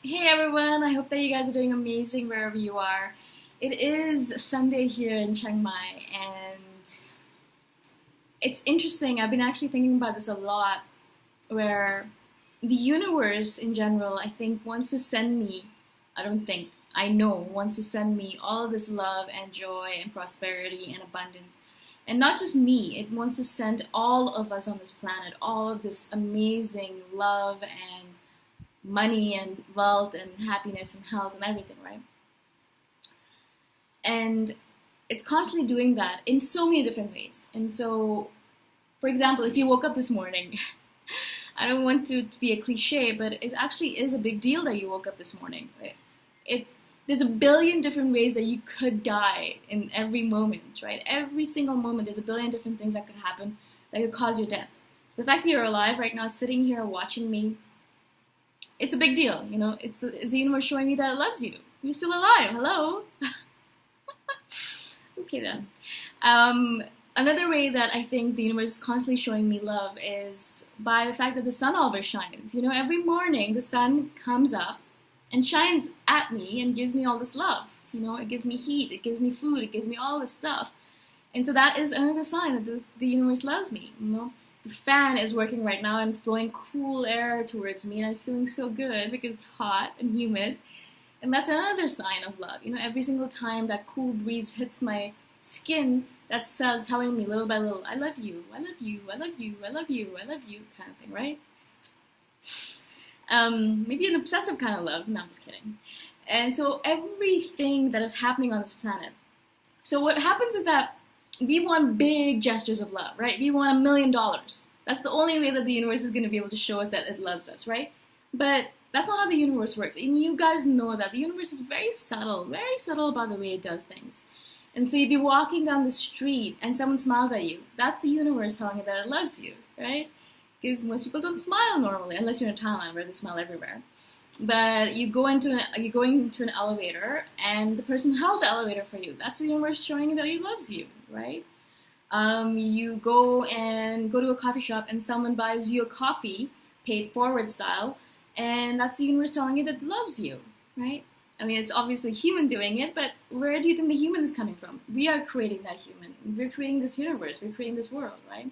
Hey everyone, I hope that you guys are doing amazing wherever you are. It is Sunday here in Chiang Mai, and it's interesting. I've been actually thinking about this a lot, where the universe in general, I think, wants to send me, I don't think, I know, wants to send me all of this love and joy and prosperity and abundance. And not just me, it wants to send all of us on this planet all of this amazing love and money and wealth and happiness and health and everything, right? And it's constantly doing that in so many different ways. And so, for example, if you woke up this morning, I don't want to be a cliche, but it actually is a big deal that you woke up this morning. It there's a billion different ways that you could die in every moment, right? Every single moment, there's a billion different things that could happen that could cause your death. So the fact that you're alive right now, sitting here watching me, it's a big deal. It's the universe showing me that it loves you. You're still alive. Hello. Okay then. Another way that I think the universe is constantly showing me love is by the fact that the sun always shines. Every morning the sun comes up and shines at me and gives me all this love. It gives me heat, it gives me food, it gives me all this stuff. And so that is another sign that the universe loves me. The fan is working right now and it's blowing cool air towards me, and I'm feeling so good because it's hot and humid. And that's another sign of love. Every single time that cool breeze hits my skin, that's telling me little by little, I love you, I love you, I love you, I love you, I love you, kind of thing, right? Maybe an obsessive kind of love. No, I'm just kidding. And so everything that is happening on this planet. So what happens is that we want big gestures of love, right? We want $1 million. That's the only way that the universe is going to be able to show us that it loves us, right? But that's not how the universe works. And you guys know that the universe is very subtle about the way it does things. And so you'd be walking down the street and someone smiles at you. That's the universe telling you that it loves you, right? Because most people don't smile normally, unless you're in Thailand where they smile everywhere. But you're going into an elevator, and the person held the elevator for you. That's the universe showing you that he loves you, right? You go to a coffee shop, and someone buys you a coffee, paid forward style, and that's the universe telling you that it loves you, right? I mean, it's obviously human doing it, but where do you think the human is coming from? We are creating that human. We're creating this universe. We're creating this world, right?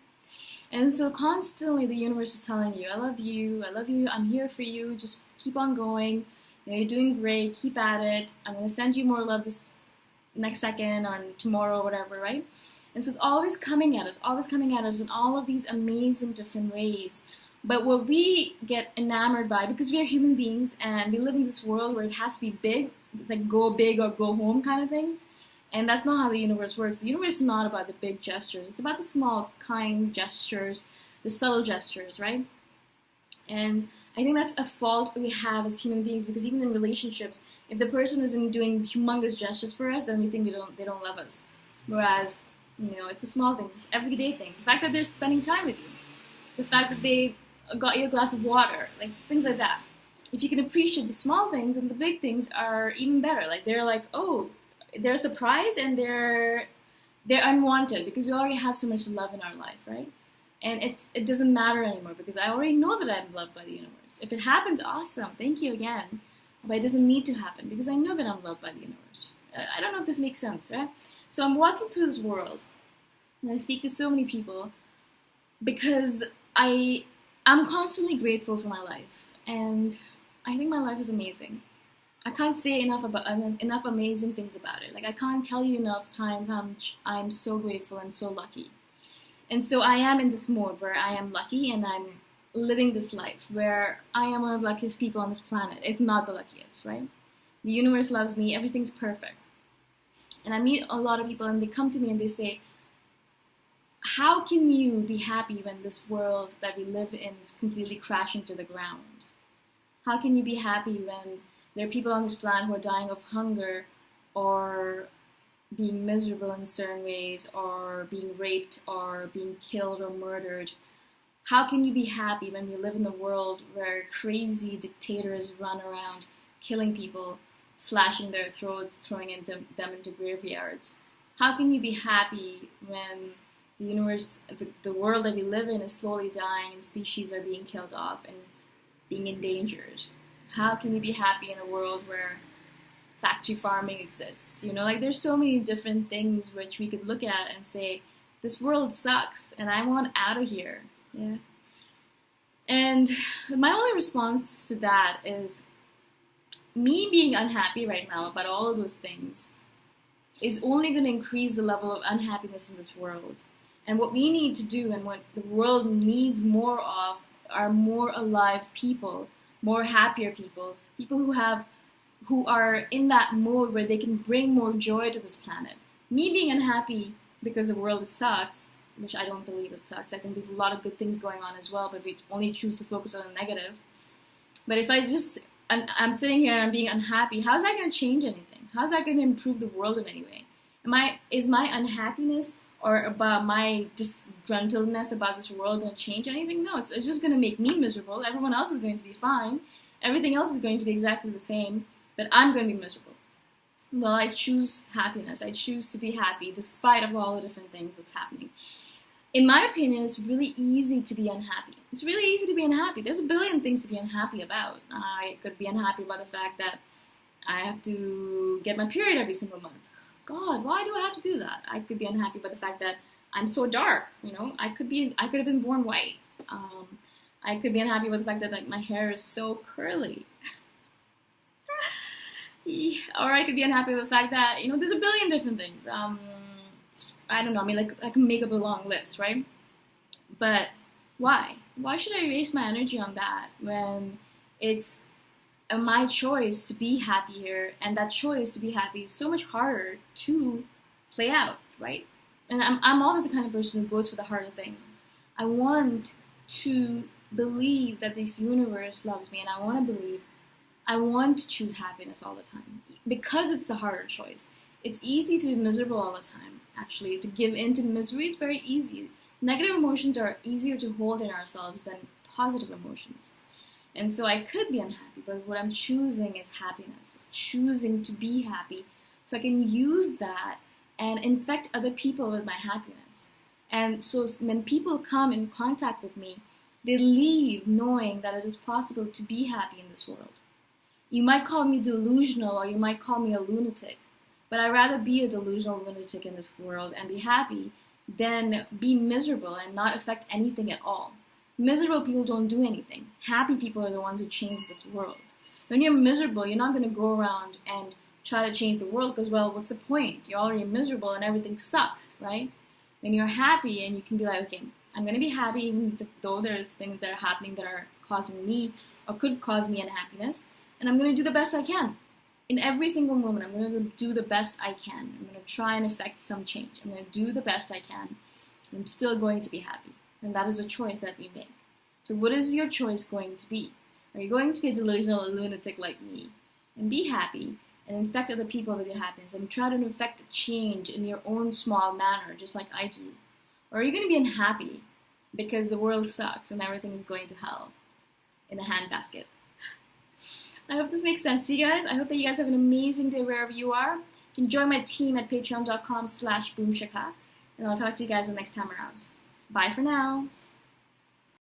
And so constantly the universe is telling you, I love you, I'm here for you, just keep on going. You're doing great, keep at it. I'm going to send you more love this next second or tomorrow, whatever, right? And so it's always coming at us in all of these amazing different ways. But what we get enamored by, because we are human beings and we live in this world where it has to be big, it's like go big or go home kind of thing. And that's not how the universe works. The universe is not about the big gestures. It's about the small, kind gestures, the subtle gestures, right? And I think that's a fault we have as human beings, because even in relationships, if the person isn't doing humongous gestures for us, then we think they don't love us. Whereas, it's the small things, it's everyday things. The fact that they're spending time with you, the fact that they got you a glass of water, like things like that. If you can appreciate the small things, then the big things are even better. Like they're like, oh, they're a surprise, and they're unwanted because we already have so much love in our life, right? And it doesn't matter anymore because I already know that I'm loved by the universe. If it happens, awesome, thank you again. But it doesn't need to happen because I know that I'm loved by the universe. I don't know if this makes sense, right? So I'm walking through this world and I speak to so many people because I'm constantly grateful for my life, and I think my life is amazing. I can't say enough amazing things about it. Like I can't tell you enough times how much I'm so grateful and so lucky. And so I am in this mode where I am lucky and I'm living this life where I am one of the luckiest people on this planet, if not the luckiest, right? The universe loves me, everything's perfect. And I meet a lot of people and they come to me and they say, how can you be happy when this world that we live in is completely crashing to the ground? How can you be happy when there are people on this planet who are dying of hunger or being miserable in certain ways or being raped or being killed or murdered? How can you be happy when we live in a world where crazy dictators run around killing people, slashing their throats, throwing them into graveyards? How can you be happy when the universe, the world that we live in is slowly dying and species are being killed off and being endangered? How can we be happy in a world where factory farming exists? You know, like there's so many different things which we could look at and say, this world sucks and I want out of here. Yeah. And my only response to that is me being unhappy right now about all of those things is only going to increase the level of unhappiness in this world. And what we need to do and what the world needs more of are more alive people, more happier people, people who are in that mode where they can bring more joy to this planet. Me being unhappy because the world sucks, which I don't believe it sucks. I think there's a lot of good things going on as well, but we only choose to focus on the negative. But if I'm sitting here and I'm being unhappy, how's that going to change anything? How's that going to improve the world in any way? Is my unhappiness or about my disgruntledness about this world going to change anything? No, it's just going to make me miserable. Everyone else is going to be fine. Everything else is going to be exactly the same, but I'm going to be miserable. Well, I choose happiness. I choose to be happy despite of all the different things that's happening. In my opinion, it's really easy to be unhappy. It's really easy to be unhappy. There's a billion things to be unhappy about. I could be unhappy about the fact that I have to get my period every single month. God, why do I have to do that? I could be unhappy about the fact that I'm so dark. You know, I could have been born white. I could be unhappy about the fact that like my hair is so curly. Or I could be unhappy with the fact that, you know, there's a billion different things. I don't know, I mean, like, I can make up a long list, right? But why? Why should I waste my energy on that when it's my choice to be happy here, and that choice to be happy is so much harder to play out, right? And I'm always the kind of person who goes for the harder thing. I want to believe that this universe loves me, and I want to choose happiness all the time because it's the harder choice. It's easy to be miserable all the time, actually. To give in to misery is very easy. Negative emotions are easier to hold in ourselves than positive emotions. And so I could be unhappy, but what I'm choosing is happiness. It's choosing to be happy so I can use that and infect other people with my happiness. And so when people come in contact with me, they leave knowing that it is possible to be happy in this world. You might call me delusional or you might call me a lunatic, but I'd rather be a delusional lunatic in this world and be happy than be miserable and not affect anything at all. Miserable people don't do anything. Happy people are the ones who change this world. When you're miserable, you're not going to go around and try to change the world because, well, what's the point? You're already miserable and everything sucks, right? When you're happy and you can be like, okay, I'm going to be happy even though there's things that are happening that are causing me or could cause me unhappiness, and I'm going to do the best I can. In every single moment, I'm going to do the best I can. I'm going to try and effect some change. I'm going to do the best I can. I'm still going to be happy. And that is a choice that we make. So what is your choice going to be? Are you going to be a delusional lunatic like me and be happy and infect other people with your happiness and try to effect a change in your own small manner, just like I do? Or are you going to be unhappy because the world sucks and everything is going to hell in a handbasket? I hope this makes sense to you guys. I hope that you guys have an amazing day wherever you are. You can join my team at patreon.com/boomshaka, and I'll talk to you guys the next time around. Bye for now.